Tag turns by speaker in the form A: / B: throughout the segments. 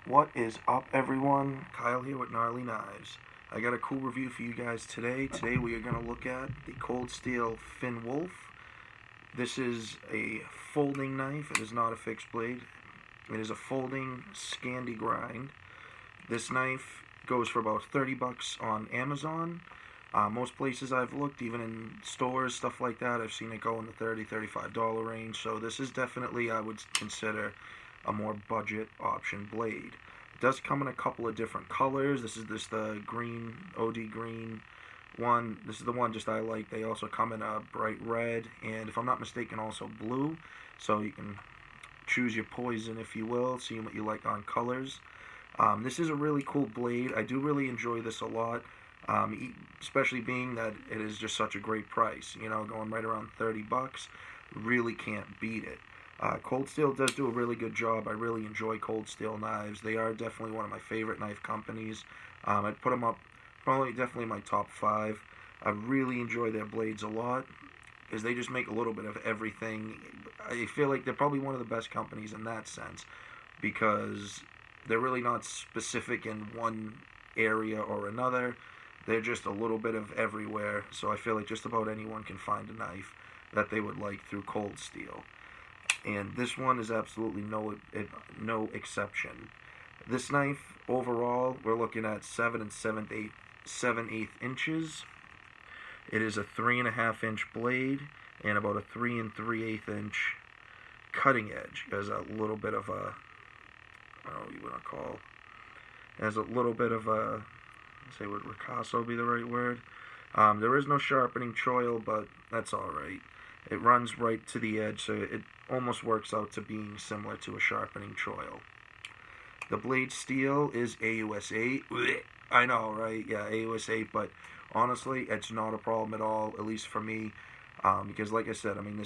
A: What is up, everyone? Kyle here with Gnarly Knives. I got a cool review for you guys today. Today we are going to look at the Coldsteel Finn Wolf. This is a folding knife. It is not a fixed blade. It is a folding Scandi grind. This knife goes for about 30 bucks on Amazon. Most places I've looked, even in stores, stuff like that, I've seen it go in the $30, $35 range. So this is definitely, I would consider, a more budget option blade. It does come in a couple of different colors. This is the green, OD green one. This is the one just I like. They also come in a bright red and, if I'm not mistaken, also blue. So you can choose your poison, if you will, see what you like on colors. This is a really cool blade. I do really enjoy this a lot, especially being that it is just such a great price. You know, going right around 30 bucks, really can't beat it. Coldsteel does do a really good job. I really enjoy Coldsteel knives. They are definitely one of my favorite knife companies. I'd put them up, probably definitely my top 5. I really enjoy their blades a lot because they just make a little bit of everything. I feel like they're probably one of the best companies in that sense because they're really not specific in one area or another. They're just a little bit of everywhere. So I feel like just about anyone can find a knife that they would like through Coldsteel. And this one is absolutely no exception. This knife overall, we're looking at 7 7/8 inches. It is a 3.5 inch blade and about a 3 3/8 inch cutting edge. It has a little bit of a, I don't know what you want to call. It has a little bit of a, say, would ricasso be the right word? There is no sharpening choil, but that's all right. It runs right to the edge, so it almost works out to being similar to a sharpening choil. The blade steel is AUS 8. I know, right? Yeah, AUS 8, but honestly, it's not a problem at all, at least for me, because like I said, I mean,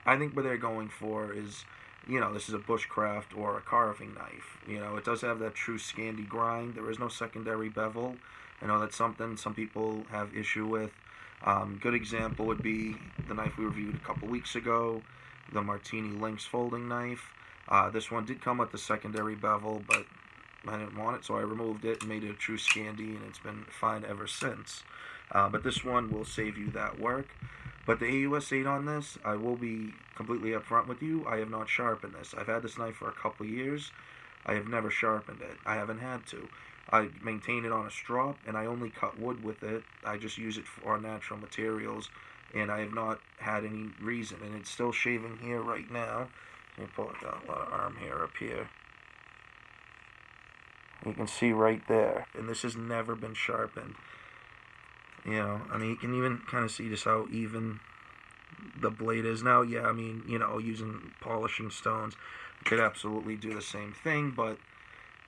A: I think what they're going for is, this is a bushcraft or a carving knife. It does have that true Scandi grind. There is no secondary bevel. I know that's something some people have issue with. Good example would be the knife we reviewed a couple weeks ago, the Martini Lynx folding knife. This one did come with the secondary bevel, but I didn't want it, so I removed it and made it a true Scandi, and it's been fine ever since. But this one will save you that work. But the AUS 8 on this, I will be completely upfront with you, I have not sharpened this. I've had this knife for a couple years. I have never sharpened it. I haven't had to. I maintain it on a strop, and I only cut wood with it. I just use it for natural materials, and I have not had any reason. And it's still shaving here right now. Let me pull it down, a lot of arm hair up here. You can see right there. And this has never been sharpened. I mean, you can even kind of see just how even the blade is now. Yeah, I mean, using polishing stones, could absolutely do the same thing, but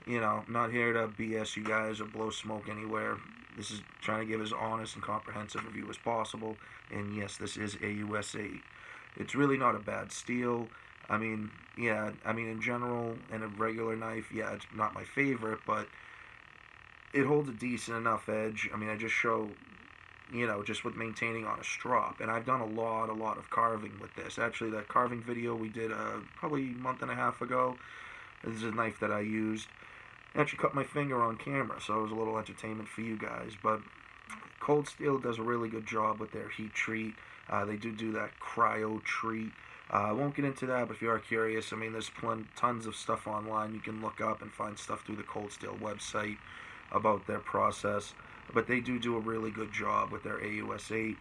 A: I'm not here to BS you guys or blow smoke anywhere. This is trying to give as honest and comprehensive review as possible. And yes, this is AUS 8. It's really not a bad steel. I mean, yeah, in general, in a regular knife, yeah, it's not my favorite, but it holds a decent enough edge. I mean, I just show, just with maintaining on a strop. And I've done a lot of carving with this. Actually, that carving video we did probably a month and a half ago, this is a knife that I used. I actually cut my finger on camera, so it was a little entertainment for you guys. But Coldsteel does a really good job with their heat treat. They do that cryo treat. I won't get into that, but if you are curious, I mean, there's tons of stuff online you can look up and find stuff through the Coldsteel website about their process. But they do a really good job with their AUS 8.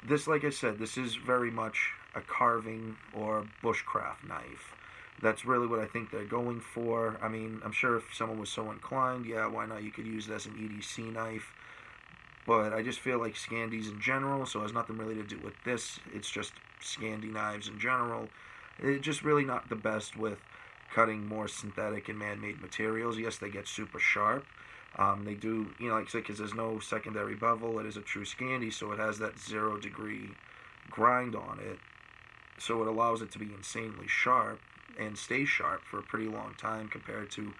A: This, like I said, this is very much a carving or bushcraft knife. That's really what I think they're going for. I mean, I'm sure if someone was so inclined, yeah, why not? You could use it as an EDC knife. But I just feel like Scandis in general, so it has nothing really to do with this. It's just Scandi knives in general. It's just really not the best with cutting more synthetic and man-made materials. Yes, they get super sharp. They do, like I said, because there's no secondary bevel. It is a true Scandi, so it has that 0-degree grind on it. So it allows it to be insanely sharp and stay sharp for a pretty long time compared to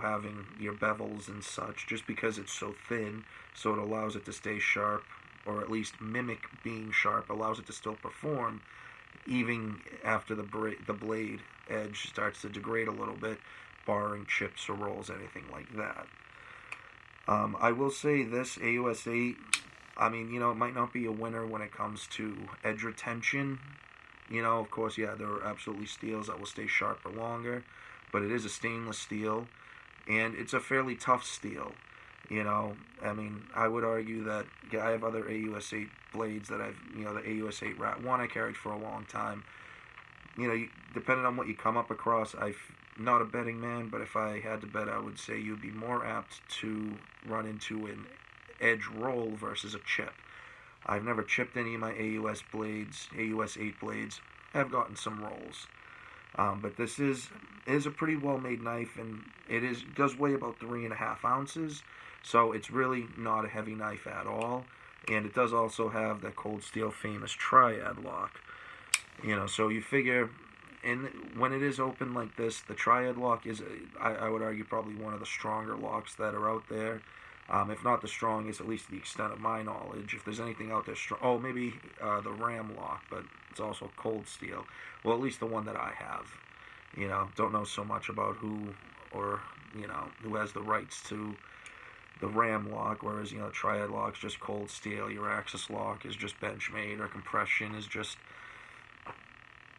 A: having your bevels and such, just because it's so thin, so it allows it to stay sharp, or at least mimic being sharp, allows it to still perform even after the blade edge starts to degrade a little bit, barring chips or rolls, anything like that. I will say this AUS 8, I mean, it might not be a winner when it comes to edge retention. Of course, yeah, there are absolutely steels that will stay sharper longer, but it is a stainless steel, and it's a fairly tough steel. I mean, I would argue that I have other AUS 8 blades that the AUS 8 Rat 1 I carried for a long time. Depending on what you come up across, I'm not a betting man, but if I had to bet, I would say you'd be more apt to run into an edge roll versus a chip. I've never chipped any of my AUS 8 blades. I've gotten some rolls. But this is a pretty well made knife, and it does weigh about 3.5 ounces, so it's really not a heavy knife at all. And it does also have that Coldsteel famous triad lock. So you figure, and when it is open like this, the triad lock is, I would argue, probably one of the stronger locks that are out there. If not the strongest, at least to the extent of my knowledge. If there's anything out there strong, maybe the Ram lock, but it's also Coldsteel. Well, at least the one that I have. Don't know so much about who has the rights to the Ram lock, whereas Triad lock's just Coldsteel, your Axis lock is just Benchmade, or compression is just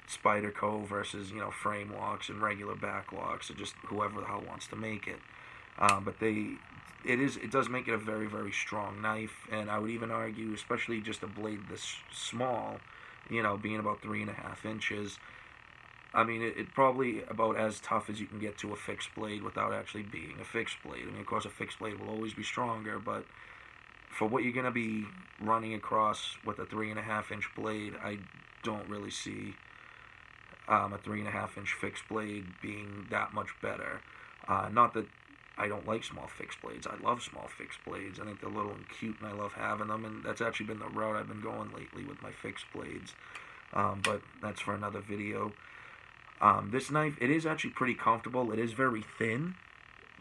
A: Spyderco versus frame locks and regular back locks, or just whoever the hell wants to make it. But it does make it a very, very strong knife, and I would even argue, especially just a blade this small, being about 3.5 inches. I mean, it's probably about as tough as you can get to a fixed blade without actually being a fixed blade. I mean, of course, a fixed blade will always be stronger, but for what you're going to be running across with a 3.5-inch blade, I don't really see a 3.5-inch fixed blade being that much better. Not that I don't like small fixed blades. I love small fixed blades. I think they're little and cute, and I love having them, and that's actually been the route I've been going lately with my fixed blades. But that's for another video. This knife, it is actually pretty comfortable. It is very thin,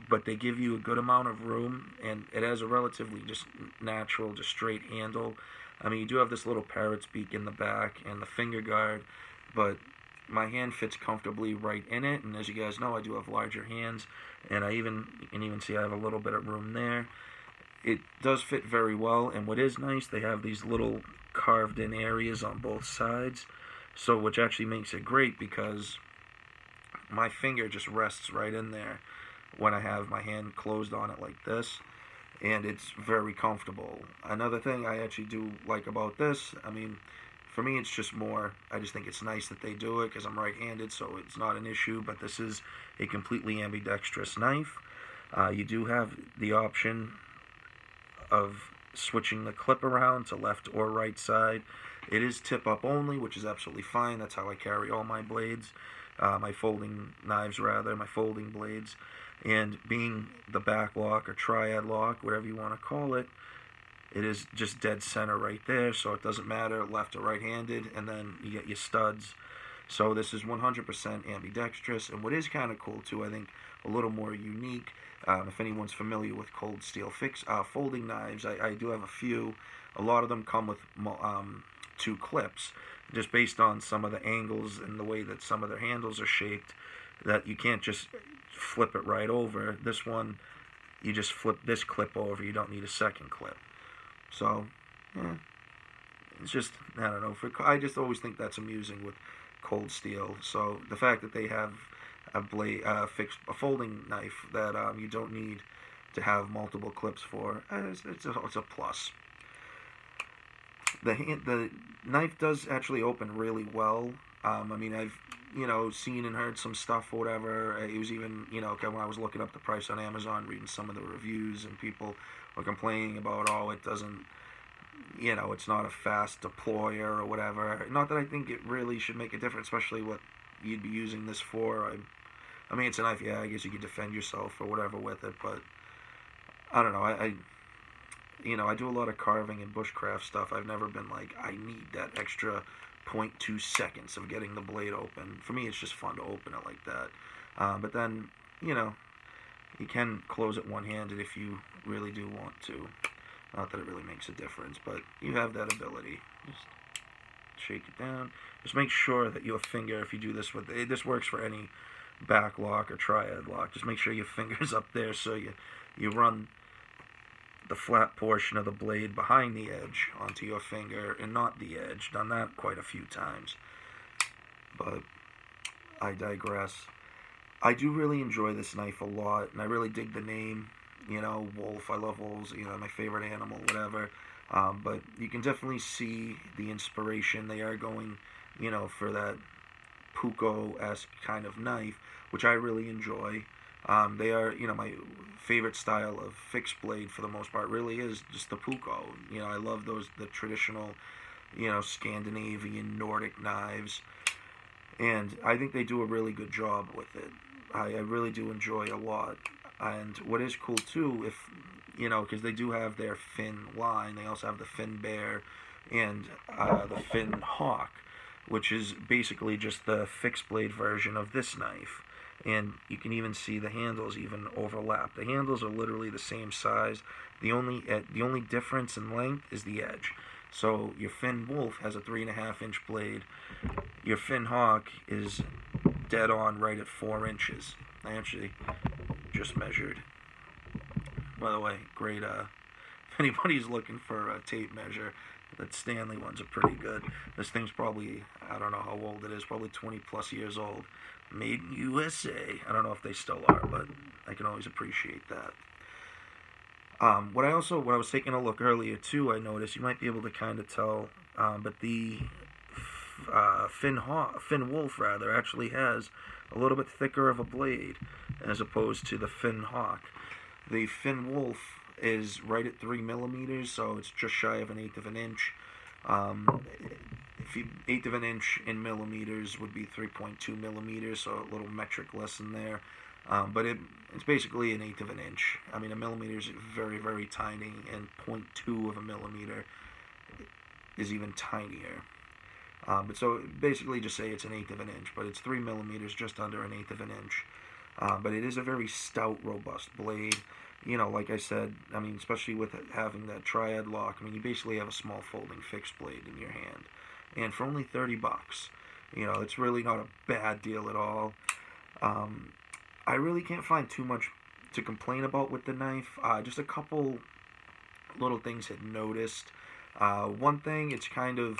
A: but they give you a good amount of room, and it has a relatively just natural, just straight handle. I mean, you do have this little parrot's beak in the back and the finger guard, but my hand fits comfortably right in it, and as you guys know, I do have larger hands, and you can even see I have a little bit of room there. It does fit very well, and what is nice, they have these little carved in areas on both sides, so which actually makes it great because my finger just rests right in there when I have my hand closed on it like this, and it's very comfortable. Another thing I actually do like about this, I mean, for me it's just more, I just think it's nice that they do it because I'm right-handed, so it's not an issue, but this is a completely ambidextrous knife. You do have the option of switching the clip around to left or right side. It is tip up only, which is absolutely fine. That's how I carry all my blades, my folding knives rather, my folding blades. And being the back lock or triad lock, whatever you want to call it, it is just dead center right there, so it doesn't matter left or right-handed, and then you get your studs. So this is 100% ambidextrous, and what is kind of cool too, I think a little more unique, if anyone's familiar with Coldsteel folding knives, I do have a few. A lot of them come with 2 clips, just based on some of the angles and the way that some of their handles are shaped, that you can't just flip it right over. This one, you just flip this clip over, you don't need a second clip. So, yeah, it's just, I don't know, I just always think that's amusing with Coldsteel. So the fact that they have a folding knife that you don't need to have multiple clips for, it's a plus. The knife does actually open really well. I mean, I've seen and heard some stuff or whatever. It was even when I was looking up the price on Amazon, reading some of the reviews, and people were complaining about, it doesn't, it's not a fast deployer or whatever. Not that I think it really should make a difference, especially what you'd be using this for. I mean, it's a knife, yeah, I guess you could defend yourself or whatever with it, but I don't know, I do a lot of carving and bushcraft stuff. I've never been like, I need that extra 0.2 seconds of getting the blade open. For me, it's just fun to open it like that. But then, you can close it one-handed if you really do want to. Not that it really makes a difference, but you have that ability. shake it down. Just make sure that your finger, if you do this with it, this works for any back lock or triad lock. Just make sure your finger's up there so you run the flat portion of the blade behind the edge onto your finger and not the edge. Done that quite a few times. But I digress. I do really enjoy this knife a lot, and I really dig the name. You know, wolf. I love wolves. You know, my favorite animal, whatever. But you can definitely see the inspiration. They are going, you know, for that Puko-esque kind of knife, which I really enjoy. They are, you know, my favorite style of fixed blade for the most part really is just the Puko. You know, I love the traditional, you know, Scandinavian, Nordic knives. And I think they do a really good job with it. I really do enjoy a lot. And what is cool too, if, you know, because they do have their Finn line, they also have the Finn Bear and the Finn Hawk, which is basically just the fixed blade version of this knife. And you can even see the handles even overlap. The handles are literally the same size. The only difference in length is the edge. So your Finn Wolf has a 3.5-inch blade. Your Finn Hawk is dead on right at 4 inches. I actually just measured. By the way, great. If anybody's looking for a tape measure, that Stanley ones are pretty good. This thing's probably, I don't know how old it is, probably 20 plus years old. Made in USA. I don't know if they still are, but I can always appreciate that. When I was taking a look earlier too, I noticed, you might be able to kind of tell, but the Finn Wolf rather actually has a little bit thicker of a blade as opposed to the Finn Hawk. The Finn Wolf is right at 3 millimeters, so it's just shy of 1/8 of an inch. If you 1/8 of an inch in millimeters would be 3.2 millimeters, so a little metric less in there. But it's basically 1/8 of an inch. I mean, a millimeter is very, very tiny, and 0.2 of a millimeter is even tinier. But so basically just say it's 1/8 of an inch, but it's 3 millimeters, just under 1/8 of an inch. But it is a very stout, robust blade. You know, like I said, I mean, especially with having that triad lock, I mean, you basically have a small folding fixed blade in your hand. And for only $30, you know, it's really not a bad deal at all. I really can't find too much to complain about with the knife. Just a couple little things I'd noticed. One thing, it's kind of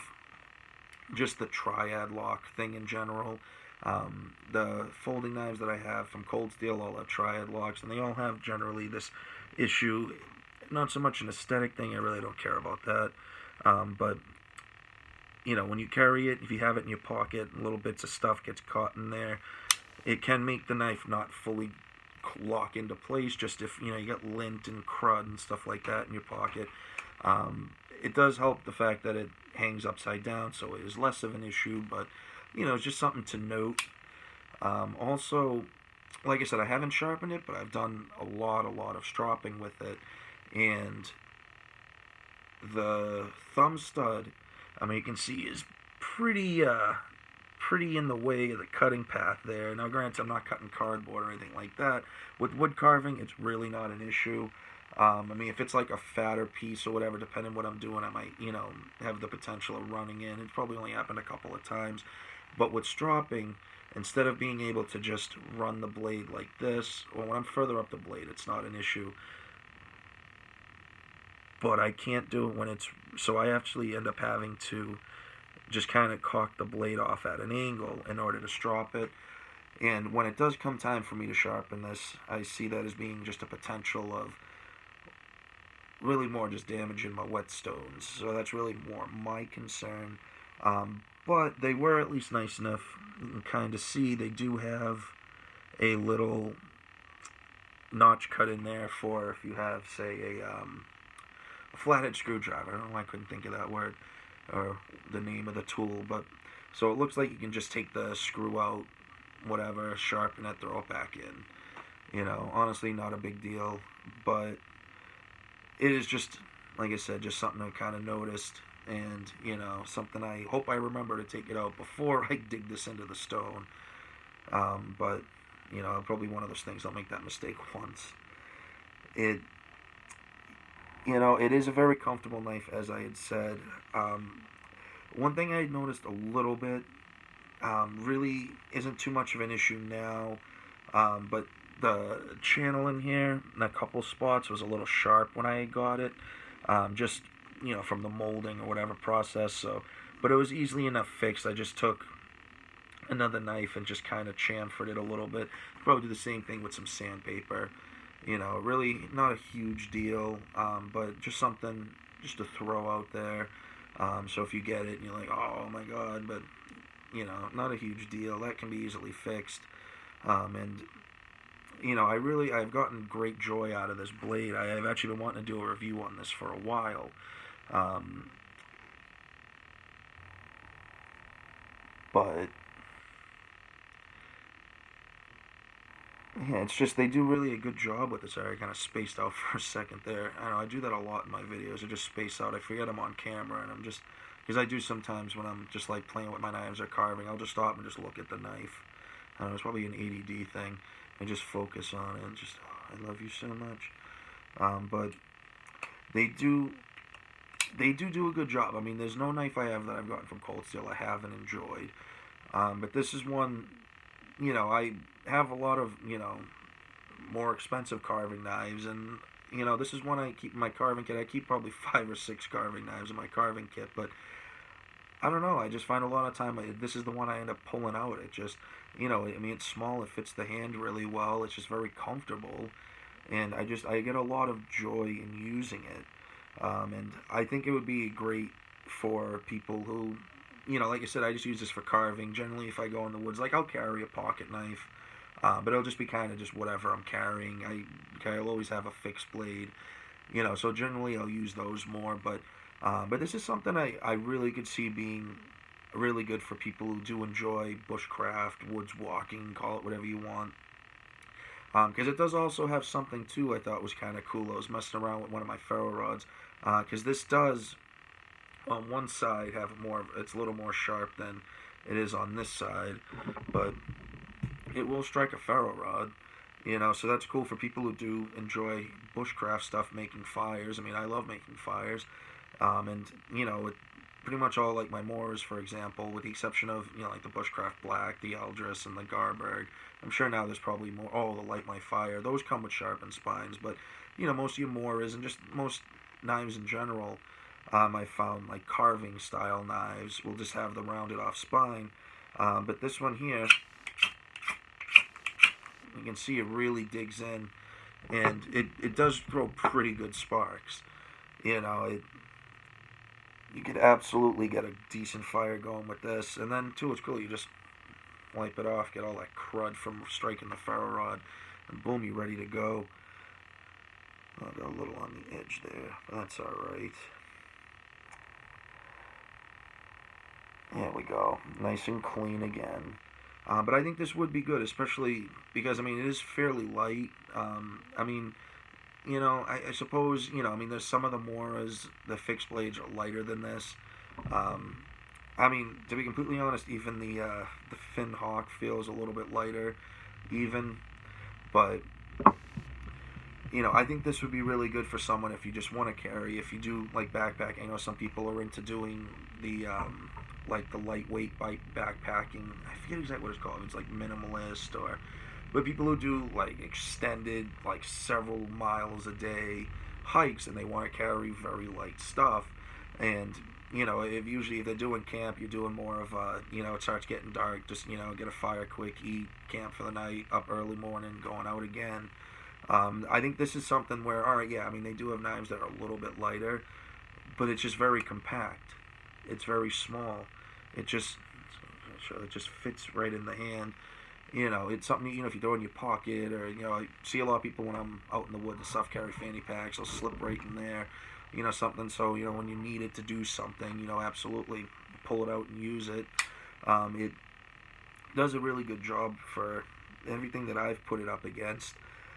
A: just the triad lock thing in general. The folding knives that I have from Coldsteel all have triad locks, and they all have generally this issue. Not so much an aesthetic thing, I really don't care about that. But, you know, when you carry it, if you have it in your pocket, little bits of stuff gets caught in there. It can make the knife not fully lock into place, just if, you know, you got lint and crud and stuff like that in your pocket. It does help the fact that it hangs upside down, so it is less of an issue, but, you know, it's just something to note. Also, like I said, I haven't sharpened it, but I've done a lot of stropping with it, and the thumb stud, I mean, you can see is pretty in the way of the cutting path there. Now, granted, I'm not cutting cardboard or anything like that. With wood carving, it's really not an issue. I mean, if it's like a fatter piece or whatever, depending on what I'm doing, I might, you know, have the potential of running in. It's probably only happened a couple of times. But with stropping, instead of being able to just run the blade like this, or when I'm further up the blade, it's not an issue. But I can't do it when it's, so I actually end up having to just kind of cock the blade off at an angle in order to strop it. And when it does come time for me to sharpen this, I see that as being just a potential of really more just damaging my whetstones. So that's really more my concern. But they were at least nice enough. You can kind of see they do have a little notch cut in there for if you have, say, a flathead screwdriver. I don't know why I couldn't think of that word or the name of the tool, but so it looks like you can just take the screw out, whatever, sharpen it, throw it back in. You know, honestly, not a big deal, but it is just, like I said, just something I kind of noticed, and, you know, something I hope I remember to take it out before I dig this into the stone. But, you know, probably one of those things, I'll make that mistake once. You know, it is a very comfortable knife, as I had said. One thing I noticed a little bit, really isn't too much of an issue now, but the channel in here in a couple spots was a little sharp when I got it, just from the molding or whatever process. So, but it was easily enough fixed. I just took another knife and just kind of chamfered it a little bit. Probably do the same thing with some sandpaper. Really not a huge deal, but just something just to throw out there. So if you get it and you're like, oh my god, but not a huge deal. That can be easily fixed. And I've gotten great joy out of this blade. I've actually been wanting to do a review on this for a while. But yeah, it's just they do really a good job with this. Sorry, I kind of spaced out for a second there. I know I do that a lot in my videos. I just space out. I forget I'm on camera, and I'm just because I do sometimes when I'm just like playing with my knives or carving. I'll just stop and just look at the knife. I don't know, it's probably an ADD thing. And just focus on it. And just I love you so much. But they do do a good job. I mean, there's no knife I have that I've gotten from Coldsteel I haven't enjoyed. But this is one. I have a lot of, more expensive carving knives, and, this is one I keep in my carving kit. I keep probably 5 or 6 carving knives in my carving kit, but I don't know, I just find a lot of time, this is the one I end up pulling out. It just, I mean, it's small, it fits the hand really well, it's just very comfortable, and I get a lot of joy in using it, and I think it would be great for people who, like I said, I just use this for carving. Generally, if I go in the woods, like I'll carry a pocket knife, but it'll just be kind of just whatever I'm carrying. I'll always have a fixed blade, so generally I'll use those more. But this is something I really could see being really good for people who do enjoy bushcraft, woods walking, call it whatever you want. Because it does also have something too I thought was kind of cool. I was messing around with one of my ferro rods, because this does on one side have it's a little more sharp than it is on this side, but it will strike a ferro rod, so that's cool for people who do enjoy bushcraft stuff, making fires. I mean, I love making fires, and with pretty much all like my Moors, for example, with the exception of like the bushcraft black, the Eldris, and the Garberg. I'm sure now there's probably more. Oh, the Light My Fire. Those come with sharpened spines, but most of your Moors and just most knives in general, I found like carving style knives will just have the rounded off spine, but this one here, you can see it really digs in, and it does throw pretty good sparks. You could absolutely get a decent fire going with this, and then too, it's cool. You just wipe it off, get all that crud from striking the ferro rod, and boom, you're ready to go. I got a little on the edge there, but that's alright. There we go. Nice and clean again. But I think this would be good, especially because, I mean, it is fairly light. I mean, I suppose, I mean, there's some of the Moras, the fixed blades are lighter than this. I mean, to be completely honest, even the Finn Hawk feels a little bit lighter, even. But, I think this would be really good for someone if you just want to carry, if you do, like, backpacking. I know some people are into doing the, like, the lightweight backpacking. I forget exactly what it's called. It's, like, minimalist, but people who do, like, extended, like, several miles a day hikes, and they want to carry very light stuff. And, if they're doing camp, you're doing more of, it starts getting dark, just, get a fire quick, eat, camp for the night, up early morning, going out again. I think this is something where, alright, yeah, I mean, they do have knives that are a little bit lighter, but it's just very compact. It's very small. It just fits right in the hand. It's something, if you throw it in your pocket, or, I see a lot of people when I'm out in the woods, the stuff carry fanny packs, they'll slip right in there, something, so, when you need it to do something, absolutely pull it out and use it. It does a really good job for everything that I've put it up against.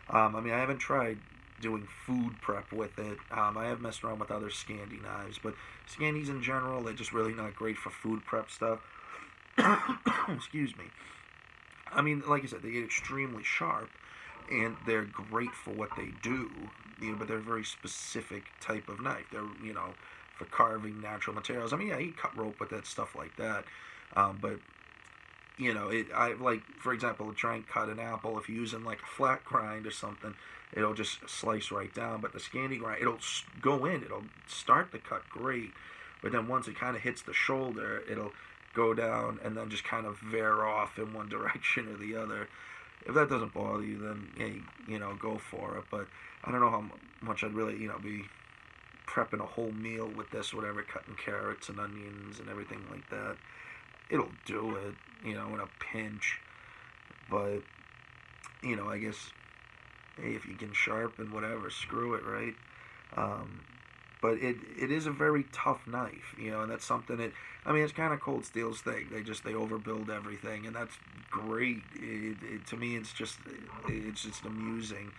A: I mean, I haven't tried doing food prep with it. I have messed around with other Scandi knives, but Scandis in general, they're just really not great for food prep stuff. Excuse me. I mean, like I said, they get extremely sharp, and they're great for what they do, but they're a very specific type of knife. They're, for carving natural materials. I mean, yeah, you cut rope with it, stuff like that. But you know, I like, for example, try and cut an apple. If you're using like a flat grind or something, it'll just slice right down. But the Scandi grind, it'll go in, it'll start the cut great, but then once it kind of hits the shoulder, it'll go down and then just kind of veer off in one direction or the other. If that doesn't bother you, then hey, you know, go for it. But I don't know how much I'd really, you know, be prepping a whole meal with this, whatever, cutting carrots and onions and everything like that. It'll do it, you know, in a pinch. But, you know, I guess, hey, if you can sharpen whatever, screw it, right? But it is a very tough knife, you know, and that's something that, I mean, it's kind of Coldsteel's thing. They overbuild everything, and that's great. To me, it's just amusing,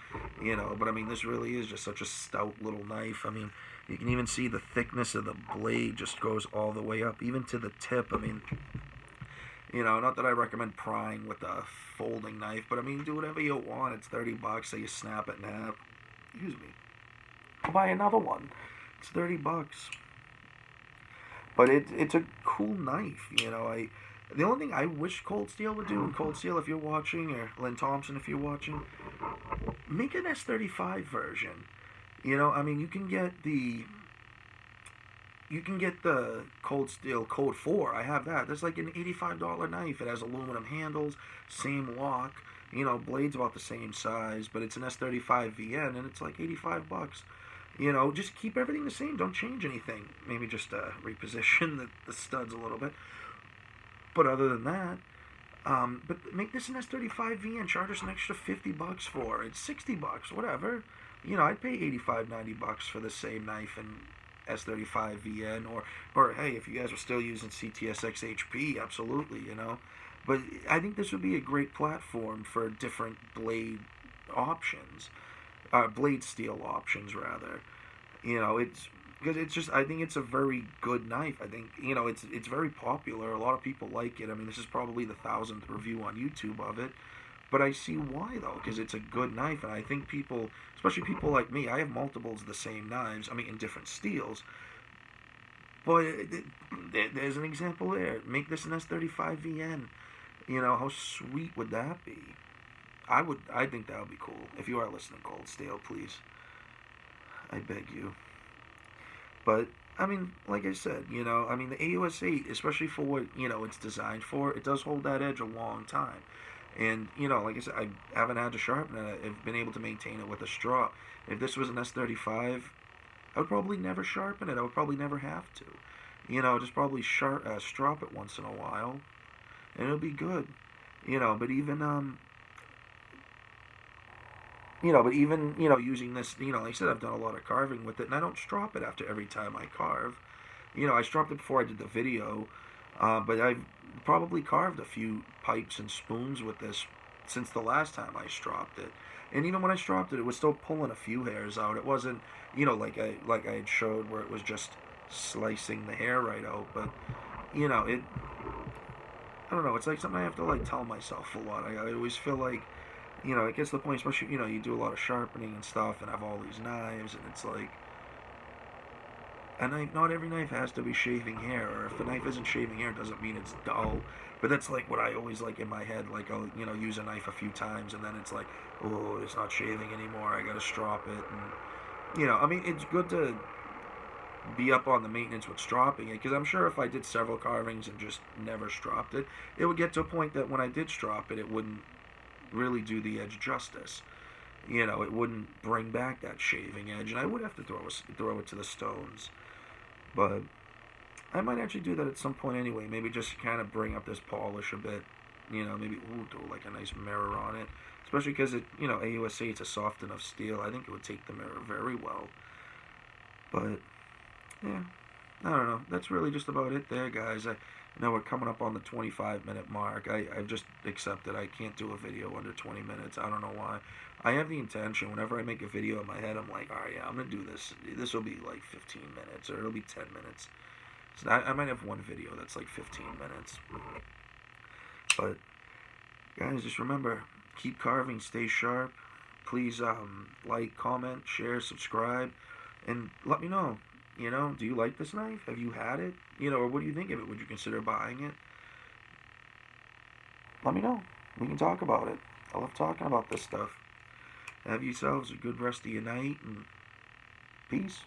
A: you know. But I mean, this really is just such a stout little knife. I mean, you can even see the thickness of the blade just goes all the way up, even to the tip. I mean, you know, not that I recommend prying with a folding knife, but I mean, do whatever you want. It's $30, so you snap it in half. Excuse me. I'll buy another one. It's $30. But it's a cool knife, you know. The only thing I wish Coldsteel would do, and Coldsteel if you're watching, or Lynn Thompson if you're watching, make an S35 version. You know, I mean, you can get the Coldsteel Code 4. I have that. That's like an $85 knife. It has aluminum handles, same lock. You know, blade's about the same size, but it's an S35 VN, and it's like $85. You know, just keep everything the same. Don't change anything. Maybe just reposition the studs a little bit. But other than that, but make this an S35 VN. Charge us an extra $50 for it. $60, whatever. You know, I'd pay $85-$90 for the same knife in S35 VN, or hey, if you guys are still using CTSX HP, absolutely, you know. But I think this would be a great platform for different blade options, blade steel options rather. You know, it's because it's just, I think it's a very good knife. I think, you know, it's very popular. A lot of people like it. I mean, this is probably the 1,000th review on YouTube of it. But I see why, though, because it's a good knife, and I think people, especially people like me, I have multiples of the same knives, I mean, in different steels. But there's an example there. Make this an S35 VN. You know, how sweet would that be? I think that would be cool. If you are listening, Coldsteel, please. I beg you. But, I mean, like I said, you know, I mean, the AUS 8, especially for what, you know, it's designed for, it does hold that edge a long time. And, you know, like I said, I haven't had to sharpen it. I've been able to maintain it with a straw. If this was an S35, I would probably never sharpen it. I would probably never have to. You know, just probably strop it once in a while, and it'll be good. You know, but even, you know, using this, you know, like I said, I've done a lot of carving with it, and I don't strop it after every time I carve. You know, I stropped it before I did the video, but I've probably carved a few pipes and spoons with this since the last time I stropped it. And even when I stropped it was still pulling a few hairs out. It wasn't, you know, like I had showed where it was just slicing the hair right out. But, you know, I don't know, it's like something I have to, like, tell myself a lot. I always feel like, you know, it gets to the point, especially, you know, you do a lot of sharpening and stuff and have all these knives, and it's like, a knife, not every knife has to be shaving hair, or if a knife isn't shaving hair, it doesn't mean it's dull. But that's like what I always like in my head, like I'll, you know, use a knife a few times, and then it's like, oh, it's not shaving anymore, I gotta strop it, and, you know, I mean, it's good to be up on the maintenance with stropping it, because I'm sure if I did several carvings and just never stropped it, it would get to a point that when I did strop it, it wouldn't really do the edge justice. You know, it wouldn't bring back that shaving edge, and I would have to throw it to the stones. But I might actually do that at some point anyway. Maybe just kind of bring up this polish a bit. You know, maybe do like a nice mirror on it. Especially because it, you know, AUSA, it's a soft enough steel. I think it would take the mirror very well. But yeah, I don't know. That's really just about it there, guys. I know we're coming up on the 25-minute mark. I've just accepted I can't do a video under 20 minutes. I don't know why. I have the intention, whenever I make a video in my head, I'm like, alright, yeah, I'm going to do this. This will be like 15 minutes, or it'll be 10 minutes. So I might have one video that's like 15 minutes. But, guys, just remember, keep carving, stay sharp. Please like, comment, share, subscribe, and let me know. You know, do you like this knife? Have you had it? You know, or what do you think of it? Would you consider buying it? Let me know. We can talk about it. I love talking about this stuff. Have yourselves a good rest of your night, and peace.